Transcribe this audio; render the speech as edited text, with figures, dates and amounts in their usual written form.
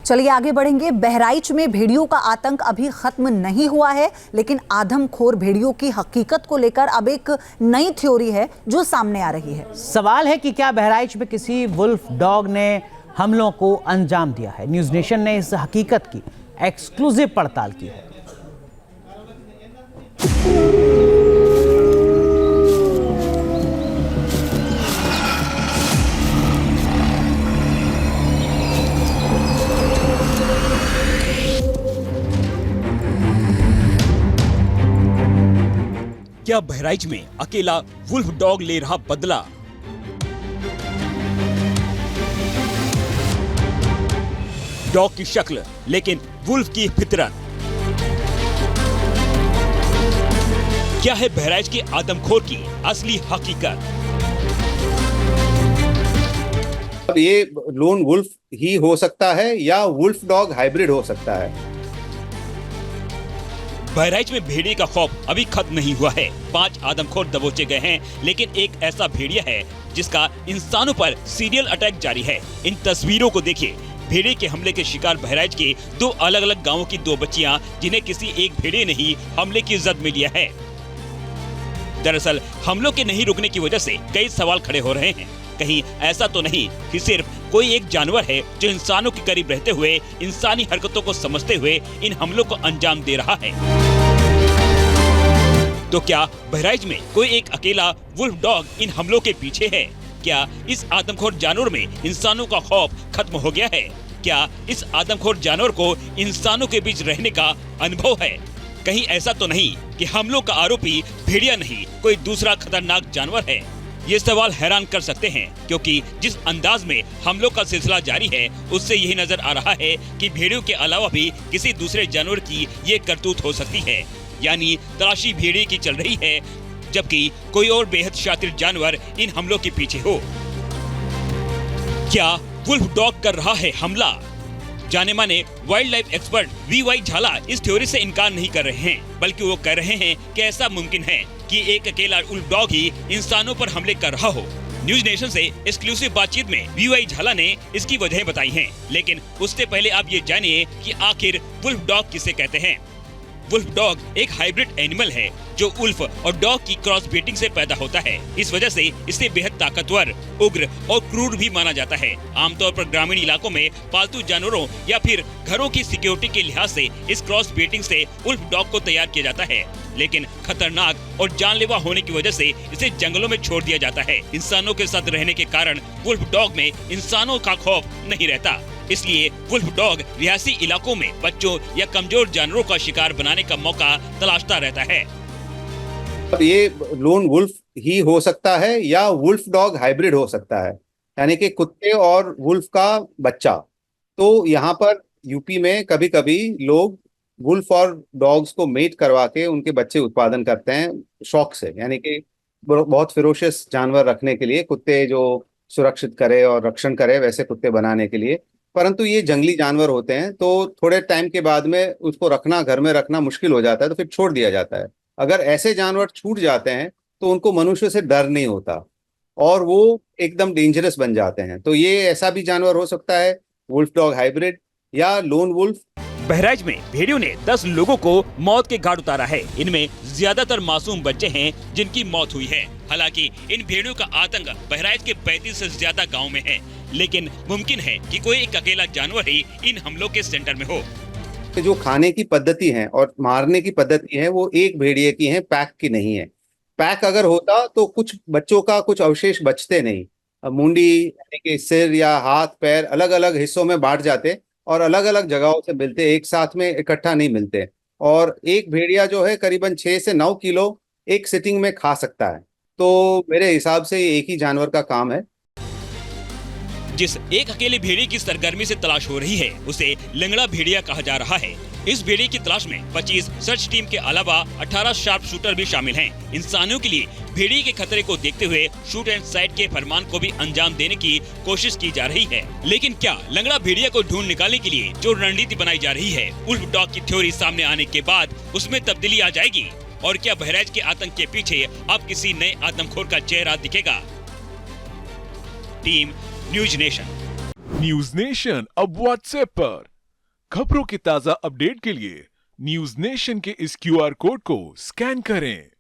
चलिए आगे बढ़ेंगे। बहराइच में भेड़ियों का आतंक अभी खत्म नहीं हुआ है, लेकिन आदमखोर भेड़ियों की हकीकत को लेकर अब एक नई थ्योरी है जो सामने आ रही है। सवाल है कि क्या बहराइच में किसी वुल्फ डॉग ने हमलों को अंजाम दिया है। न्यूज़ नेशन ने इस हकीकत की एक्सक्लूसिव पड़ताल की है। क्या बहराइच में अकेला वुल्फ डॉग ले रहा बदला? डॉग की शक्ल लेकिन वुल्फ की फितरत। क्या है बहराइच के आदमखोर की असली हकीकत? अब ये लोन वुल्फ ही हो सकता है या वुल्फ डॉग हाइब्रिड हो सकता है। बहराइच में भेड़िए का खौफ अभी खत्म नहीं हुआ है। 5 आदमखोर दबोचे गए हैं, लेकिन एक ऐसा भेड़िया है जिसका इंसानों पर सीरियल अटैक जारी है। इन तस्वीरों को देखिए। भेड़िए के हमले के शिकार बहराइच के 2 अलग अलग गांवों की 2 बच्चियां, जिन्हें किसी एक भेड़िए ने ही हमले की जद में लिया है। दरअसल हमलों के नहीं रुकने की वजह से कई सवाल खड़े हो रहे हैं। कहीं ऐसा तो नहीं कि सिर्फ कोई एक जानवर है जो इंसानों के करीब रहते हुए इंसानी हरकतों को समझते हुए इन हमलों को अंजाम दे रहा है। तो क्या बहराइच में कोई एक अकेला वुल्फ डॉग इन हमलों के पीछे है? क्या इस आदमखोर जानवर में इंसानों का खौफ खत्म हो गया है? क्या इस आदमखोर जानवर को इंसानों के बीच रहने का अनुभव है? कहीं ऐसा तो नहीं कि हमलों का आरोपी भेड़िया नहीं, कोई दूसरा खतरनाक जानवर है? ये सवाल हैरान कर सकते हैं, क्योंकि जिस अंदाज में हमलों का सिलसिला जारी है उससे यही नजर आ रहा है कि भेड़ियों के अलावा भी किसी दूसरे जानवर की ये करतूत हो सकती है। यानी तलाशी भेड़िए की चल रही है, जबकि कोई और बेहद शातिर जानवर इन हमलों के पीछे हो। क्या वुल्फ डॉग कर रहा है हमला? जाने माने वाइल्ड लाइफ एक्सपर्ट VY झाला इस थ्योरी से इनकार नहीं कर रहे हैं, बल्कि वो कह रहे हैं कि ऐसा मुमकिन है कि एक अकेला वुल्फ डॉग ही इंसानों पर हमले कर रहा हो। न्यूज़ नेशन से एक्सक्लूसिव बातचीत में VY झाला ने इसकी वजह बताई हैं, लेकिन उससे पहले आप ये जानिए कि आखिर वुल्फ डॉग किसे कहते हैं। वुल्फ डॉग एक हाइब्रिड एनिमल है जो वुल्फ और डॉग की क्रॉस ब्रीडिंग से पैदा होता है। इस वजह से इसे बेहद ताकतवर, उग्र और क्रूर भी माना जाता है। आमतौर पर ग्रामीण इलाकों में पालतू जानवरों या फिर घरों की सिक्योरिटी के लिहाज से इस क्रॉस ब्रीडिंग से वुल्फ डॉग को तैयार किया जाता है, लेकिन खतरनाक और जानलेवा होने की वजह से इसे जंगलों में छोड़ दिया जाता है। इंसानों के साथ रहने के कारण वुल्फ डॉग में इंसानों का खौफ नहीं रहता, इसलिए वुल्फ डॉग रिहायशी इलाकों में बच्चों या कमजोर जानवरों का शिकार बनाने का मौका तलाशता रहता है। अब ये लोन वुल्फ ही हो सकता है या वुल्फ डॉग हाइब्रिड हो सकता है, यानी कि कुत्ते और वुल्फ का बच्चा। तो यहाँ पर यूपी में कभी कभी लोग वुल्फ और डॉग्स को मेट करवा के उनके बच्चे उत्पादन करते हैं शौक से, यानी कि बहुत फिरोशियस जानवर रखने के लिए, कुत्ते जो सुरक्षित करे और रक्षण करे वैसे कुत्ते बनाने के लिए। परंतु ये जंगली जानवर होते हैं, तो थोड़े टाइम के बाद में उसको रखना, घर में रखना मुश्किल हो जाता है, तो फिर छोड़ दिया जाता है। अगर ऐसे जानवर छूट जाते हैं तो उनको मनुष्य से डर नहीं होता और वो एकदम डेंजरस बन जाते हैं। तो ये ऐसा भी जानवर हो सकता है, वुल्फ डॉग हाइब्रिड या लोन वुल्फ। बहराइच में भेड़ियों ने 10 लोगों को मौत के घाट उतारा है। इनमें ज्यादातर मासूम बच्चे हैं जिनकी मौत हुई है। हालांकि इन भेड़ियों का आतंक बहराइच के 35 से ज्यादा गाँव में है, लेकिन मुमकिन है कि कोई एक अकेला जानवर ही इन हमलों के सेंटर में हो। जो खाने की पद्धति है और मारने की पद्धति है वो एक भेड़िए की है, पैक की नहीं है। पैक अगर होता तो कुछ बच्चों का कुछ अवशेष बचते नहीं, मुंडी यानी कि सिर या हाथ पैर अलग अलग हिस्सों में बांट जाते और अलग अलग जगहों से मिलते, एक साथ में इकट्ठा नहीं मिलते। और एक भेड़िया जो है करीबन 6 से 9 किलो एक सिटिंग में खा सकता है। तो मेरे हिसाब से ये एक ही जानवर का काम है। जिस एक अकेले भेड़िए की सरगर्मी से तलाश हो रही है उसे लंगड़ा भेड़िया कहा जा रहा है। इस भेड़िए की तलाश में 25 सर्च टीम के अलावा 18 शार्प शूटर भी शामिल हैं। इंसानों के लिए भेड़िए के खतरे को देखते हुए शूट एंड साइट के फरमान को भी अंजाम देने की कोशिश की जा रही है। लेकिन क्या लंगड़ा भेड़िया को ढूंढ निकालने के लिए जो रणनीति बनाई जा रही है, वुल्फ डॉग की थ्योरी सामने आने के बाद उसमें तब्दीली आ जाएगी? और क्या बहराइच के आतंक के पीछे अब किसी नए आदमखोर का चेहरा दिखेगा? टीम न्यूज़ नेशन अब व्हाट्सएप पर खबरों के ताजा अपडेट के लिए न्यूज नेशन के इस QR कोड को स्कैन करें।